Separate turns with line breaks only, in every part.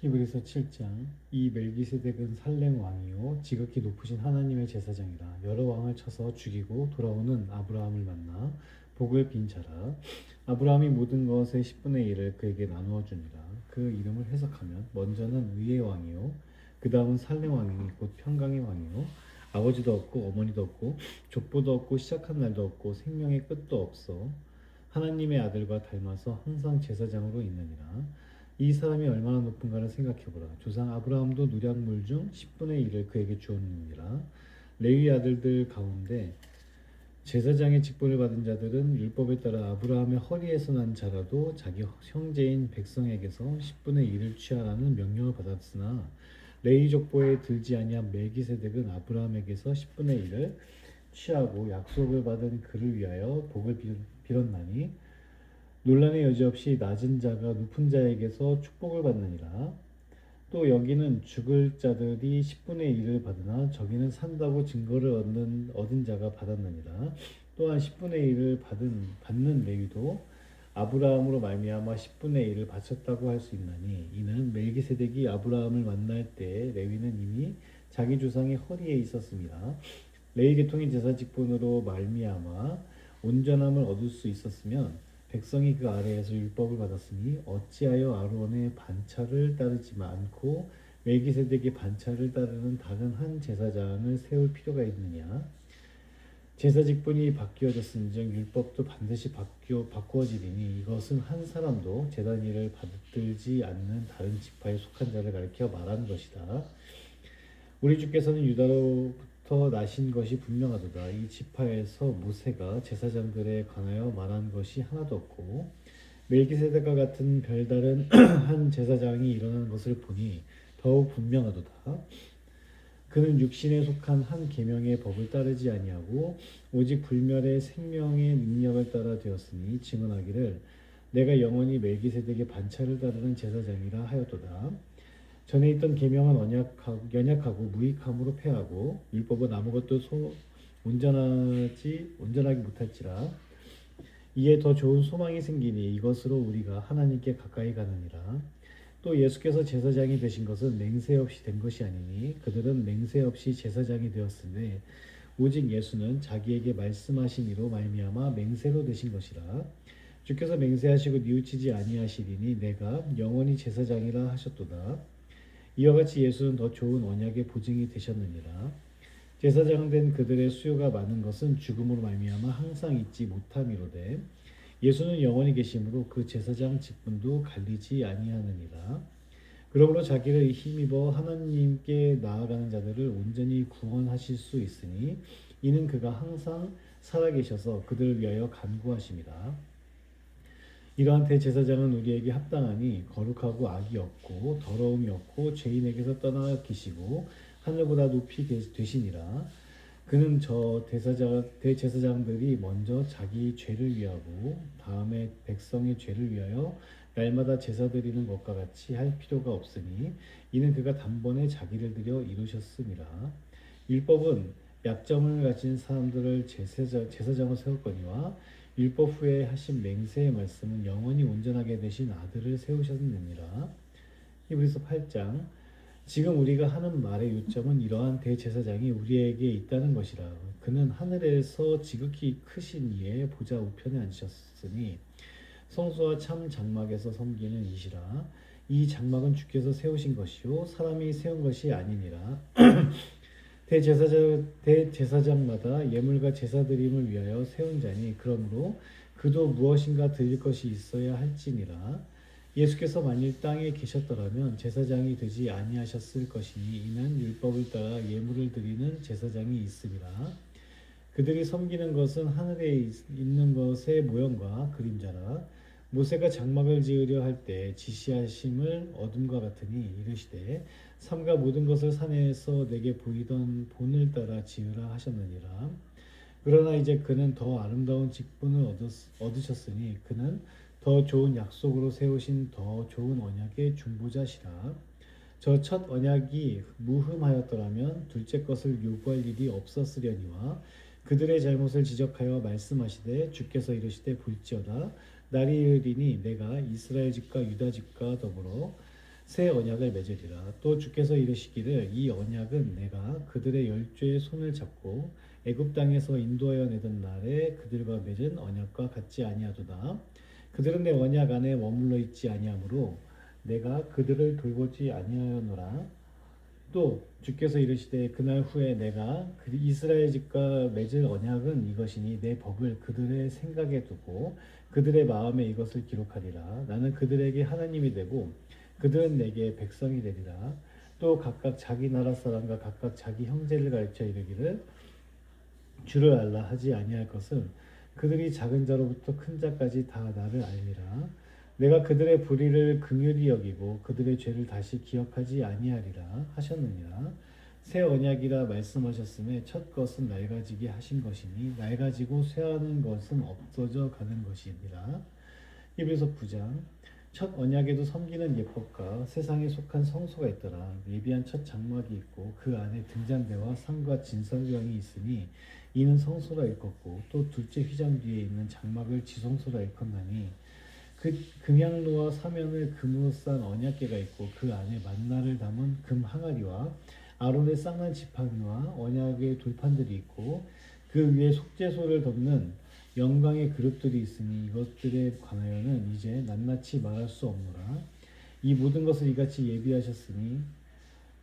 히브리서 7장. 이 멜기세덱은 살렘 왕이요 지극히 높으신 하나님의 제사장이라. 여러 왕을 쳐서 죽이고 돌아오는 아브라함을 만나 복을 빈 자라. 아브라함이 모든 것의 10분의 1을 그에게 나누어 주니라. 그 이름을 해석하면 먼저는 위의 왕이요 그 다음은 살렘 왕이니 곧 평강의 왕이요 아버지도 없고 어머니도 없고 족보도 없고 시작한 날도 없고 생명의 끝도 없어 하나님의 아들과 닮아서 항상 제사장으로 있느니라. 이 사람이 얼마나 높은가를 생각해보라. 조상 아브라함도 누량물 중 10분의 1을 그에게 주었느니라. 레위 아들들 가운데 제사장의 직분을 받은 자들은 율법에 따라 아브라함의 허리에서 난 자라도 자기 형제인 백성에게서 10분의 1을 취하라는 명령을 받았으나 레위 족보에 들지 아니한 멜기세덱은 아브라함에게서 10분의 1을 취하고 약속을 받은 그를 위하여 복을 빌었나니 논란의 여지 없이 낮은 자가 높은 자에게서 축복을 받느니라. 또 여기는 죽을 자들이 10분의 1을 받으나 저기는 산다고 증거를 얻은 자가 받았느니라. 또한 10분의 1을 받는 레위도 아브라함으로 말미암아 10분의 1을 바쳤다고 할 수 있나니 이는 멜기세덱이 아브라함을 만날 때 레위는 이미 자기 조상의 허리에 있었습니다. 레위 계통의 제사 직분으로 말미암아 온전함을 얻을 수 있었으면 백성이 그 아래에서 율법을 받았으니 어찌하여 아론의 반차를 따르지 않고 멜기세덱의 반차를 따르는 다른 한 제사장을 세울 필요가 있느냐? 제사 직분이 바뀌어졌은즉 율법도 반드시 바꾸어지리니 이것은 한 사람도 제단 일을 받들지 않는 다른 지파에 속한 자를 가리켜 말하는 것이다. 우리 주께서는 유다로부터 나신 것이 분명하도다. 이 지파에서 모세가 제사장들에 관하여 말한 것이 하나도 없고 멜기세덱과 같은 별다른 한 제사장이 일어나는 것을 보니 더욱 분명하도다. 그는 육신에 속한 한 계명의 법을 따르지 아니하고 오직 불멸의 생명의 능력을 따라 되었으니 증언하기를 내가 영원히 멜기세덱의 반차를 따르는 제사장이라 하였도다. 전에 있던 계명은 연약하고 무익함으로 패하고 율법은 아무것도 온전하기 못할지라. 이에 더 좋은 소망이 생기니 이것으로 우리가 하나님께 가까이 가느니라. 또 예수께서 제사장이 되신 것은 맹세 없이 된 것이 아니니 그들은 맹세 없이 제사장이 되었으되 오직 예수는 자기에게 말씀하신 이로 말미암아 맹세로 되신 것이라. 주께서 맹세하시고 뉘우치지 아니하시리니 내가 영원히 제사장이라 하셨도다. 이와 같이 예수는 더 좋은 언약의 보증이 되셨느니라. 제사장 된 그들의 수요가 많은 것은 죽음으로 말미암아 항상 잊지 못함이로되 예수는 영원히 계심으로 그 제사장 직분도 갈리지 아니하느니라. 그러므로 자기를 힘입어 하나님께 나아가는 자들을 온전히 구원하실 수 있으니 이는 그가 항상 살아계셔서 그들을 위하여 간구하심이라. 이러한 대제사장은 우리에게 합당하니 거룩하고 악이 없고 더러움이 없고 죄인에게서 떠나 계시고 하늘보다 높이 되시니라. 그는 저 대제사장들이 먼저 자기 죄를 위하고 다음에 백성의 죄를 위하여 날마다 제사 드리는 것과 같이 할 필요가 없으니 이는 그가 단번에 자기를 들여 이루셨음이라. 율법은 약점을 가진 사람들을 제사장으로 세웠거니와 율법 후에 하신 맹세의 말씀은 영원히 온전하게 되신 아들을 세우셨느니라. 히브리서 8장. 지금 우리가 하는 말의 요점은 이러한 대제사장이 우리에게 있다는 것이라. 그는 하늘에서 지극히 크신 이의 보좌 우편에 앉으셨으니 성소와 참 장막에서 섬기는 이시라. 이 장막은 주께서 세우신 것이요 사람이 세운 것이 아니니라. 대제사장마다 예물과 제사드림을 위하여 세운 자니 그러므로 그도 무엇인가 드릴 것이 있어야 할지니라. 예수께서 만일 땅에 계셨더라면 제사장이 되지 아니하셨을 것이니 이는 율법을 따라 예물을 드리는 제사장이 있음이라. 그들이 섬기는 것은 하늘에 있는 것의 모형과 그림자라. 모세가 장막을 지으려 할 때 지시하심을 얻음과 같으니 이르시되 삼가 모든 것을 산에서 내게 보이던 본을 따라 지으라 하셨느니라. 그러나 이제 그는 더 아름다운 직분을 얻으셨으니 그는 더 좋은 약속으로 세우신 더 좋은 언약의 중보자시라. 저 첫 언약이 무흠하였더라면 둘째 것을 요구할 일이 없었으려니와 그들의 잘못을 지적하여 말씀하시되 주께서 이르시되 볼지어다 날이 이르리니 내가 이스라엘 집과 유다 집과 더불어 새 언약을 맺으리라. 또 주께서 이르시기를 이 언약은 내가 그들의 열조의 손을 잡고 애굽 땅에서 인도하여 내던 날에 그들과 맺은 언약과 같지 아니하도다. 그들은 내 언약 안에 머물러 있지 아니하므로 내가 그들을 돌보지 아니하였노라. 또 주께서 이르시되 그날 후에 내가 이스라엘 집과 맺을 언약은 이것이니 내 법을 그들의 생각에 두고 그들의 마음에 이것을 기록하리라. 나는 그들에게 하나님이 되고 그들은 내게 백성이 되리라. 또 각각 자기 나라 사람과 각각 자기 형제를 가르쳐 이르기를 주를 알라 하지 아니할 것은 그들이 작은 자로부터 큰 자까지 다 나를 알리라. 내가 그들의 불의를 긍휼히 여기고 그들의 죄를 다시 기억하지 아니하리라 하셨느니라. 새 언약이라 말씀하셨음에 첫 것은 낡아지게 하신 것이니 낡아지고 쇠하는 것은 없어져 가는 것이니라. 히브리서 9장. 첫 언약에도 섬기는 예법과 세상에 속한 성소가 있더라. 예비한 첫 장막이 있고 그 안에 등잔대와 상과 진설병이 있으니 이는 성소라 일컫고 또 둘째 휘장 뒤에 있는 장막을 지성소라 일컫나니 그 금향로와 사면을 금으로 싼 언약궤가 있고 그 안에 만나를 담은 금 항아리와 아론의 쌍난 지팡이와 언약의 돌판들이 있고 그 위에 속죄소를 덮는 영광의 그릇들이 있으니 이것들에 관하여는 이제 낱낱이 말할 수 없노라. 이 모든 것을 이같이 예비하셨으니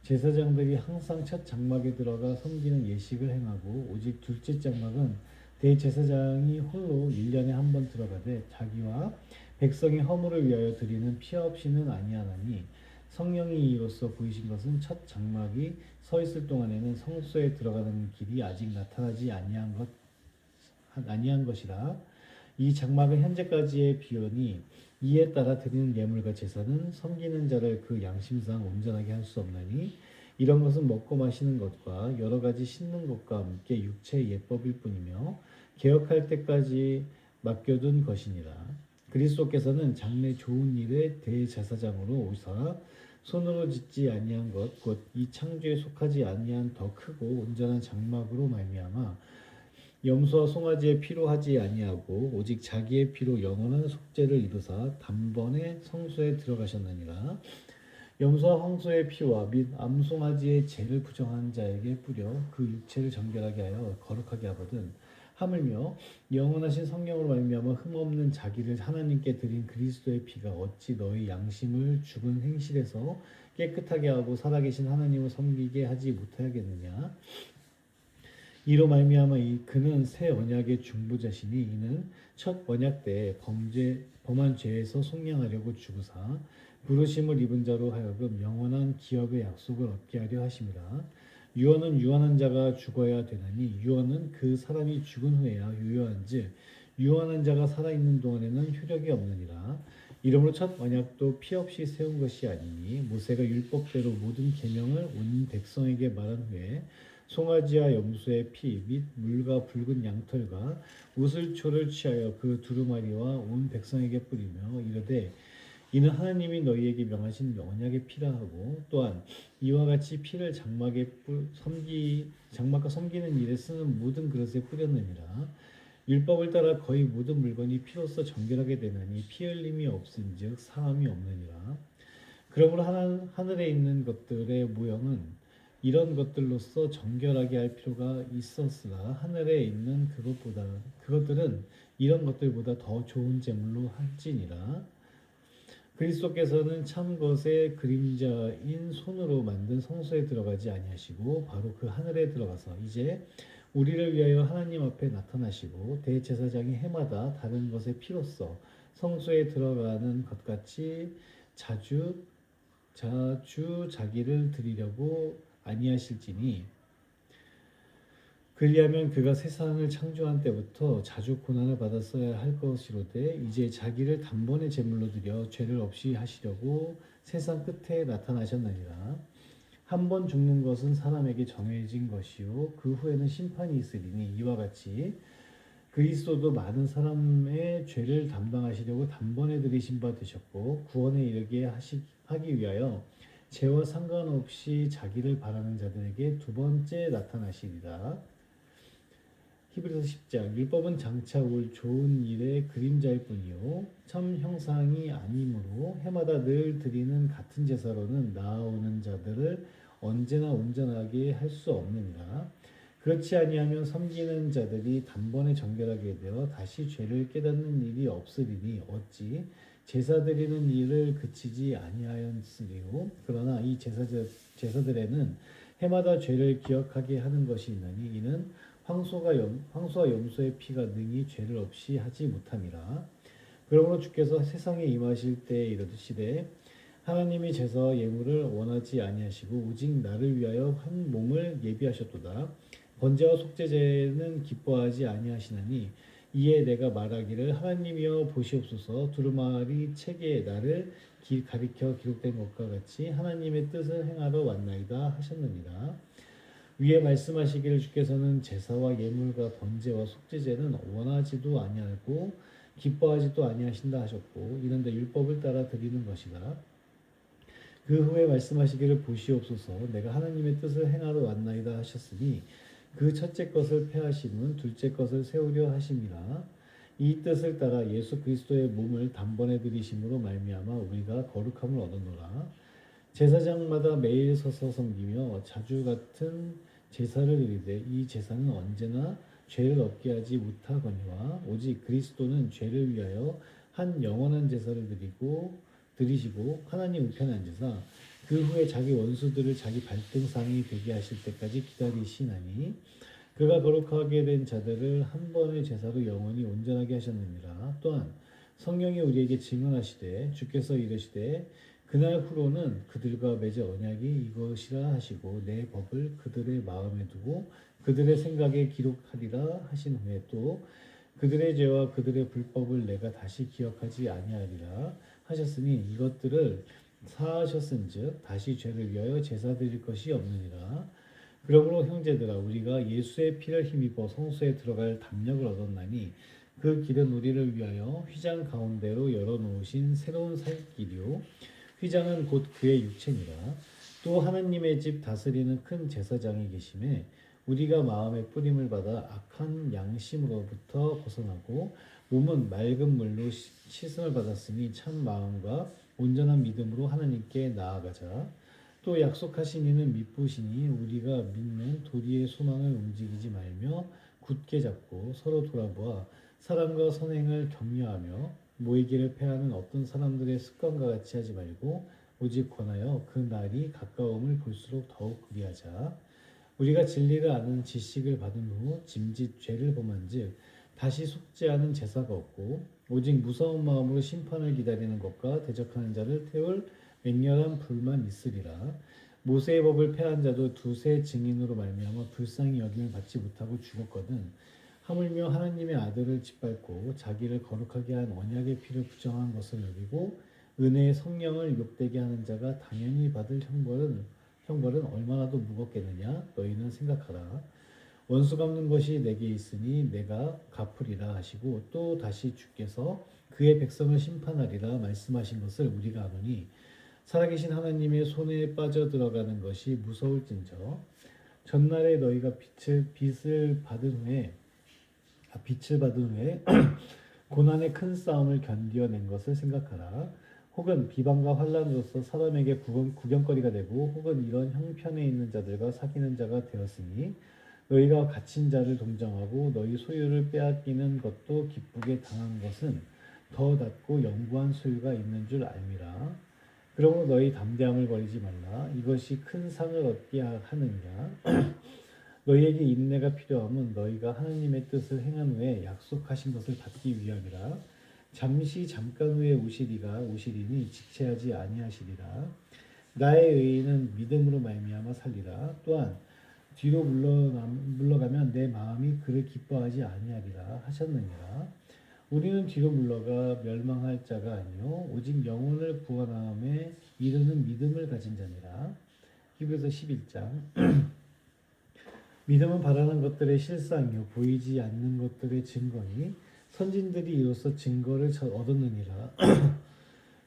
제사장들이 항상 첫 장막에 들어가 섬기는 예식을 행하고 오직 둘째 장막은 대제사장이 홀로 1년에 한 번 들어가되 자기와 백성의 허물을 위하여 드리는 피 없이는 아니하나니 성령이 이로써 보이신 것은 첫 장막이 서 있을 동안에는 성소에 들어가는 길이 아직 나타나지 아니한 것이라. 이 장막은 현재까지의 비원이 이에 따라 드리는 예물과 제사는 섬기는 자를 그 양심상 온전하게 할 수 없나니 이런 것은 먹고 마시는 것과 여러 가지 씻는 것과 함께 육체의 예법일 뿐이며 개혁할 때까지 맡겨둔 것이니라. 그리스도께서는 장래 좋은 일의 대제사장으로 오사 손으로 짓지 아니한 것 곧 이 창조에 속하지 아니한 더 크고 온전한 장막으로 말미암아 염소와 송아지의 피로 하지 아니하고 오직 자기의 피로 영원한 속죄를 이루사 단번에 성소에 들어가셨느니라. 염소와 황소의 피와 및 암송아지의 죄를 부정한 자에게 뿌려 그 육체를 정결하게 하여 거룩하게 하거든 하물며 영원하신 성령으로 말미암아 흠없는 자기를 하나님께 드린 그리스도의 피가 어찌 너희 양심을 죽은 행실에서 깨끗하게 하고 살아계신 하나님을 섬기게 하지 못하겠느냐. 이로 말미암아 그는 새 언약의 중보자시니 이는 첫 언약 때 범한 죄에서 속량하려고 죽으사 부르심을 입은 자로 하여금 영원한 기업의 약속을 얻게 하려 하심이라. 유언은 유언한 자가 죽어야 되나니 유언은 그 사람이 죽은 후에야 유효한즉 유언한 자가 살아있는 동안에는 효력이 없느니라. 이러므로 첫 언약도 피 없이 세운 것이 아니니 모세가 율법대로 모든 계명을 온 백성에게 말한 후에 송아지와 염소의 피 및 물과 붉은 양털과 우슬초를 취하여 그 두루마리와 온 백성에게 뿌리며 이르되 이는 하나님이 너희에게 명하신 언약의 피라 하고 또한 이와 같이 피를 장막과 섬기는 일에 쓰는 모든 그릇에 뿌렸느니라. 율법을 따라 거의 모든 물건이 피로써 정결하게 되나니 피 흘림이 없은즉 사함이 없느니라. 그러므로 하늘에 있는 것들의 모형은 이런 것들로서 정결하게 할 필요가 있었으나 하늘에 있는 그것들은 이런 것들보다 더 좋은 제물로 할지니라. 그리스도께서는 참 것의 그림자인 손으로 만든 성소에 들어가지 아니하시고 바로 그 하늘에 들어가서 이제 우리를 위하여 하나님 앞에 나타나시고 대제사장이 해마다 다른 것의 피로써 성소에 들어가는 것 같이 자주 자기를 드리려고 아니하실지니 그리하면 그가 세상을 창조한 때부터 자주 고난을 받았어야 할 것이로되 이제 자기를 단번에 제물로 드려 죄를 없이 하시려고 세상 끝에 나타나셨느니라. 한 번 죽는 것은 사람에게 정해진 것이요 그 후에는 심판이 있으리니 이와 같이 그리스도도 많은 사람의 죄를 담당하시려고 단번에 들이신 바 되셨고 구원에 이르게 하기 위하여 죄와 상관없이 자기를 바라는 자들에게 두 번째 나타나시리라. 히브리서 10장 율법은 장차 올 좋은 일의 그림자일 뿐이요 참 형상이 아니므로 해마다 늘 드리는 같은 제사로는 나아오는 자들을 언제나 온전하게 할 수 없느니라. 그렇지 아니하면 섬기는 자들이 단번에 정결하게 되어 다시 죄를 깨닫는 일이 없으리니 어찌 제사 드리는 일을 그치지 아니하였으리요. 그러나 이 제사들에는 해마다 죄를 기억하게 하는 것이 있나니 이는 황소와 염소의 피가 능히 죄를 없이 하지 못함이라. 그러므로 주께서 세상에 임하실 때에 이르시되 하나님이 제사와 예물을 원하지 아니하시고 오직 나를 위하여 한 몸을 예비하셨도다. 번제와 속죄제는 기뻐하지 아니하시나니 이에 내가 말하기를 하나님이여 보시옵소서 두루마리 책에 나를 가리켜 기록된 것과 같이 하나님의 뜻을 행하러 왔나이다 하셨느니라. 위에 말씀하시기를 주께서는 제사와 예물과 번제와 속죄제는 원하지도 아니하고 기뻐하지도 아니하신다 하셨고 이런데 율법을 따라 드리는 것이다. 그 후에 말씀하시기를 보시옵소서 내가 하나님의 뜻을 행하러 왔나이다 하셨으니 그 첫째 것을 폐하심은 둘째 것을 세우려 하심이라. 이 뜻을 따라 예수 그리스도의 몸을 단번에 드리심으로 말미암아 우리가 거룩함을 얻었노라. 제사장마다 매일 서서 섬기며 자주 같은 제사를 드리되 이 제사는 언제나 죄를 없게 하지 못하거니와 오직 그리스도는 죄를 위하여 한 영원한 제사를 드리시고 하나님 우편에 앉으사 그 후에 자기 원수들을 자기 발등상이 되게 하실 때까지 기다리시나니 그가 거룩하게 된 자들을 한 번의 제사로 영원히 온전하게 하셨느니라. 또한 성령이 우리에게 증언하시되 주께서 이르시되 그날 후로는 그들과 맺을 언약이 이것이라 하시고 내 법을 그들의 마음에 두고 그들의 생각에 기록하리라 하신 후에 또 그들의 죄와 그들의 불법을 내가 다시 기억하지 아니하리라 하셨으니 이것들을 사하셨은즉 다시 죄를 위하여 제사 드릴 것이 없느니라. 그러므로 형제들아 우리가 예수의 피를 힘입어 성소에 들어갈 담력을 얻었나니 그 길은 우리를 위하여 휘장 가운데로 열어놓으신 새로운 살 길이요 휘장은 곧 그의 육체니라. 또 하나님의 집 다스리는 큰 제사장이 계심에 우리가 마음의 뿌림을 받아 악한 양심으로부터 벗어나고 몸은 맑은 물로 씻음을 받았으니 참 마음과 온전한 믿음으로 하나님께 나아가자. 또 약속하신 이는 미쁘시니 우리가 믿는 도리의 소망을 움직이지 말며 굳게 잡고 서로 돌아보아 사랑과 선행을 격려하며 모이기를 패하는 어떤 사람들의 습관과 같이 하지 말고 오직 권하여 그 날이 가까움을 볼수록 더욱 그리하자. 우리가 진리를 아는 지식을 받은 후 짐짓 죄를 범한즉 다시 속죄하는 제사가 없고 오직 무서운 마음으로 심판을 기다리는 것과 대적하는 자를 태울 맹렬한 불만 있으리라. 모세의 법을 폐한 자도 두세 증인으로 말미암아 불쌍히 여김을 받지 못하고 죽었거든. 하물며 하나님의 아들을 짓밟고 자기를 거룩하게 한 언약의 피를 부정한 것을 여기고 은혜의 성령을 욕되게 하는 자가 당연히 받을 형벌은 얼마나 더 무겁겠느냐 너희는 생각하라. 원수 갚는 것이 내게 있으니 내가 갚으리라 하시고 또 다시 주께서 그의 백성을 심판하리라 말씀하신 것을 우리가 아노니 살아계신 하나님의 손에 빠져 들어가는 것이 무서울진저 전날에 너희가 빛을 받은 후에 고난의 큰 싸움을 견디어낸 것을 생각하라. 혹은 비방과 환난으로서 사람에게 구경거리가 되고 혹은 이런 형편에 있는 자들과 사귀는 자가 되었으니 너희가 갇힌 자를 동정하고 너희 소유를 빼앗기는 것도 기쁘게 당한 것은 더 낫고 영구한 소유가 있는 줄 알미라. 그러므로 너희 담대함을 버리지 말라. 이것이 큰 상을 얻게 하느냐. 너희에게 인내가 필요함은 너희가 하나님의 뜻을 행한 후에 약속하신 것을 받기 위함이라. 잠깐 후에 오시리니 지체하지 아니하시리라. 나의 의인은 믿음으로 말미암아 살리라. 또한 뒤로 물러가면 내 마음이 그를 기뻐하지 아니하리라 하셨느니라. 우리는 뒤로 물러가 멸망할 자가 아니요 오직 영혼을 구원함에 이르는 믿음을 가진 자니라. 히브리서 11장 믿음은 바라는 것들의 실상이요 보이지 않는 것들의 증거니 선진들이 이로써 증거를 얻었느니라.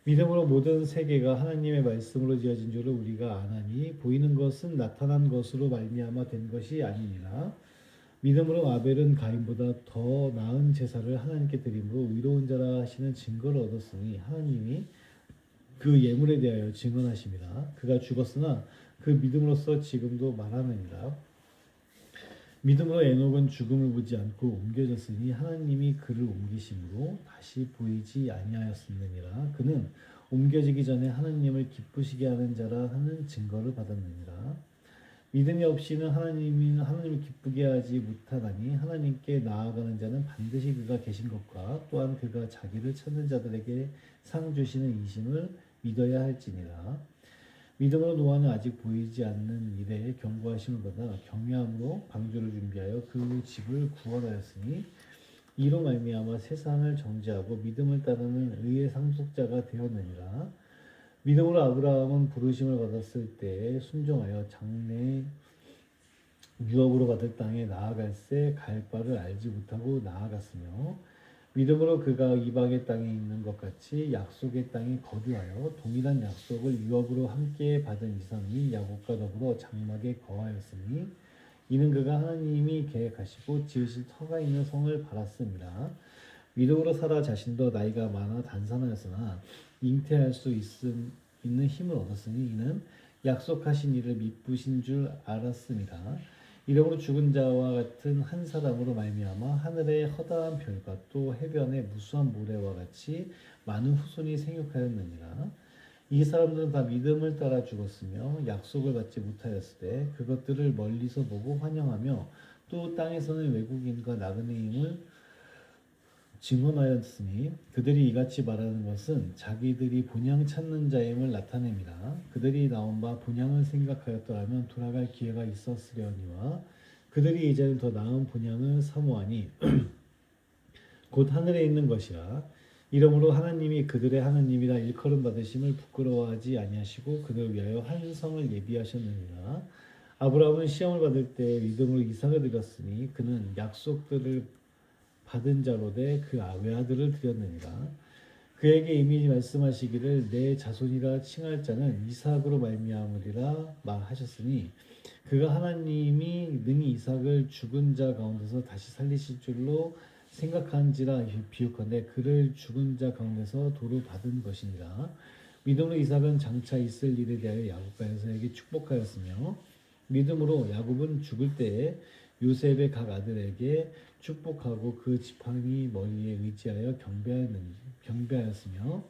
믿음으로 모든 세계가 하나님의 말씀으로 지어진 줄을 우리가 아나니 보이는 것은 나타난 것으로 말미암아 된 것이 아니니라. 믿음으로 아벨은 가인보다 더 나은 제사를 하나님께 드림으로 의로운 자라 하시는 증거를 얻었으니 하나님이 그 예물에 대하여 증언하심이라. 그가 죽었으나 그 믿음으로써 지금도 말하느니라. 믿음으로 에녹은 죽음을 보지 않고 옮겨졌으니 하나님이 그를 옮기심으로 다시 보이지 아니하였느니라. 그는 옮겨지기 전에 하나님을 기쁘시게 하는 자라 하는 증거를 받았느니라. 믿음이 없이는 하나님을 기쁘게 하지 못하나니 하나님께 나아가는 자는 반드시 그가 계신 것과 또한 그가 자기를 찾는 자들에게 상 주시는 이심을 믿어야 할지니라. 믿음으로 노아는 아직 보이지 않는 일에 경고하심을 받아 경외함으로 방주를 준비하여 그 집을 구원하였으니 이로 말미암아 세상을 정죄하고 믿음을 따르는 의의 상속자가 되었느니라. 믿음으로 아브라함은 부르심을 받았을 때에 순종하여 장래 유업으로 받을 땅에 나아갈새 갈 바를 알지 못하고 나아갔으며 믿음으로 그가 이방의 땅에 있는 것 같이 약속의 땅에 거주하여 동일한 약속을 유업으로 함께 받은 이삭이 야곱과 더불어 장막에 거하였으니 이는 그가 하나님이 계획하시고 지으실 터가 있는 성을 바랐습니다. 믿음으로 살아 자신도 나이가 많아 단산하였으나 잉태할 수 있는 힘을 얻었으니 이는 약속하신 이를 미쁘신 줄 알았습니다. 이러므로 죽은 자와 같은 한 사람으로 말미암아 하늘의 허다한 별과 또 해변의 무수한 모래와 같이 많은 후손이 생육하였느니라. 이 사람들은 다 믿음을 따라 죽었으며 약속을 받지 못하였을 때 그것들을 멀리서 보고 환영하며 또 땅에서는 외국인과 나그네임을 증언하였으니 그들이 이같이 말하는 것은 자기들이 본향 찾는 자임을 나타냅니다. 그들이 나온 바 본향을 생각하였더라면 돌아갈 기회가 있었으려니와 그들이 이제는 더 나은 본향을 사모하니 곧 하늘에 있는 것이라. 이러므로 하나님이 그들의 하나님이라 일컬음 받으심을 부끄러워하지 아니하시고 그들을 위하여 한 성을 예비하셨느니라. 아브라함은 시험을 받을 때 믿음으로 이삭을 드렸으니 그는 약속들을 받은 자로되 그 외아들을 드렸느니라. 그에게 이미 말씀하시기를 내 자손이라 칭할 자는 이삭으로 말미암으리라 말하셨으니 그가 하나님이 능히 이삭을 죽은 자 가운데서 다시 살리실 줄로 생각한지라 비유컨대 그를 죽은 자 가운데서 도로 받은 것이니라. 믿음으로 이삭은 장차 있을 일에 대하여 야곱과 에서에게 축복하였으며 믿음으로 야곱은 죽을 때에 요셉의 각 아들에게 축복하고 그 지팡이 머리에 의지하여 경배하였으며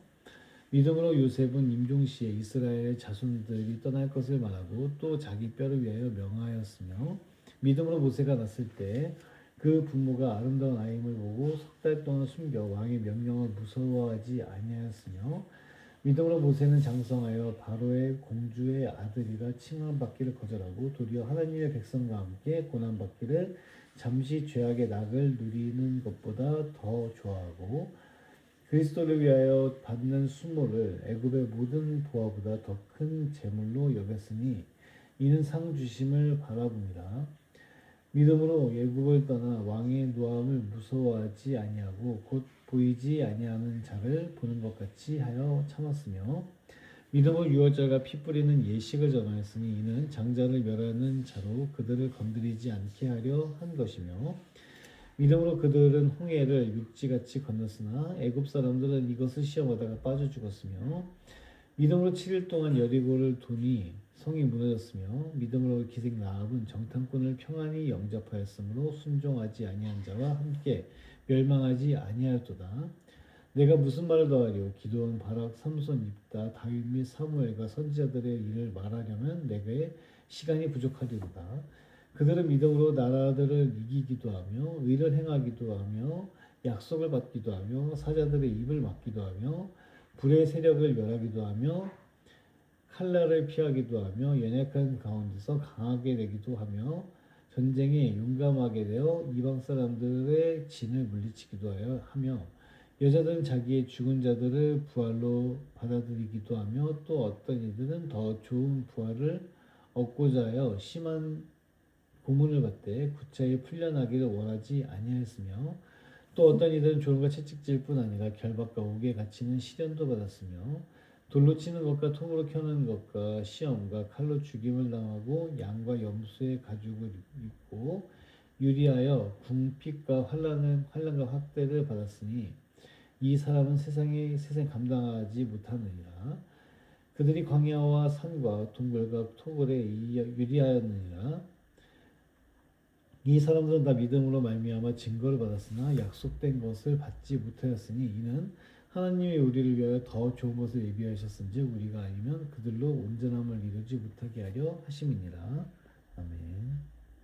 믿음으로 요셉은 임종시에 이스라엘의 자손들이 떠날 것을 말하고 또 자기 뼈를 위하여 명하였으며 믿음으로 모세가 났을 때 그 부모가 아름다운 아임을 보고 석 달 동안 숨겨 왕의 명령을 무서워하지 아니하였으며 믿음으로 모세는 장성하여 바로의 공주의 아들이라 칭함받기를 거절하고 도리어 하나님의 백성과 함께 고난받기를 잠시 죄악의 낙을 누리는 것보다 더 좋아하고 그리스도를 위하여 받는 수모를 애굽의 모든 보화보다 더 큰 재물로 여겼으니 이는 상 주심을 바라봅니다. 믿음으로 애굽을 떠나 왕의 노함을 무서워하지 아니하고 곧 보이지 아니하는 자를 보는 것 같이 하여 참았으며 믿음으로 유월절과 피 뿌리는 예식을 전하였으니 이는 장자를 멸하는 자로 그들을 건드리지 않게 하려 한 것이며 믿음으로 그들은 홍해를 육지같이 건넜으나 애굽 사람들은 이것을 시험하다가 빠져 죽었으며 믿음으로 7일 동안 여리고를 도니 성이 무너졌으며 믿음으로 기생 라합은 정탐꾼을 평안히 영접하였으므로 순종하지 아니한 자와 함께 멸망하지 아니하였도다. 내가 무슨 말을 더하리요? 기도원, 바락, 삼손, 입다, 다윗 및 사무엘과 선지자들의 일을 말하려면 내게 시간이 부족하리로다. 그들은 믿음으로 나라들을 이기기도 하며 의를 행하기도 하며 약속을 받기도 하며 사자들의 입을 막기도 하며 불의 세력을 멸하기도 하며 칼날을 피하기도 하며 연약한 가운데서 강하게 되기도 하며 전쟁에 용감하게 되어 이방 사람들의 진을 물리치기도 하며 여자들은 자기의 죽은 자들을 부활로 받아들이기도 하며 또 어떤 이들은 더 좋은 부활을 얻고자 하여 심한 고문을 받되 구차히 풀려나기를 원하지 아니하였으며 또 어떤 이들은 졸음과 채찍질 뿐 아니라 결박과 옥에 갇히는 시련도 받았으며 돌로 치는 것과 통으로 켜는 것과 시험과 칼로 죽임을 당하고 양과 염소의 가죽을 입고 유리하여 궁핍과 환난과 학대를 받았으니 이 사람은 세상 감당하지 못하느니라. 그들이 광야와 산과 동굴과 토굴에 유리하였느니라. 이 사람들은 다 믿음으로 말미암아 증거를 받았으나 약속된 것을 받지 못하였으니 이는 하나님이 우리를 위하여 더 좋은 것을 예비하셨은즉 우리가 아니면 그들로 온전함을 이루지 못하게 하려 하심이니라. 아멘.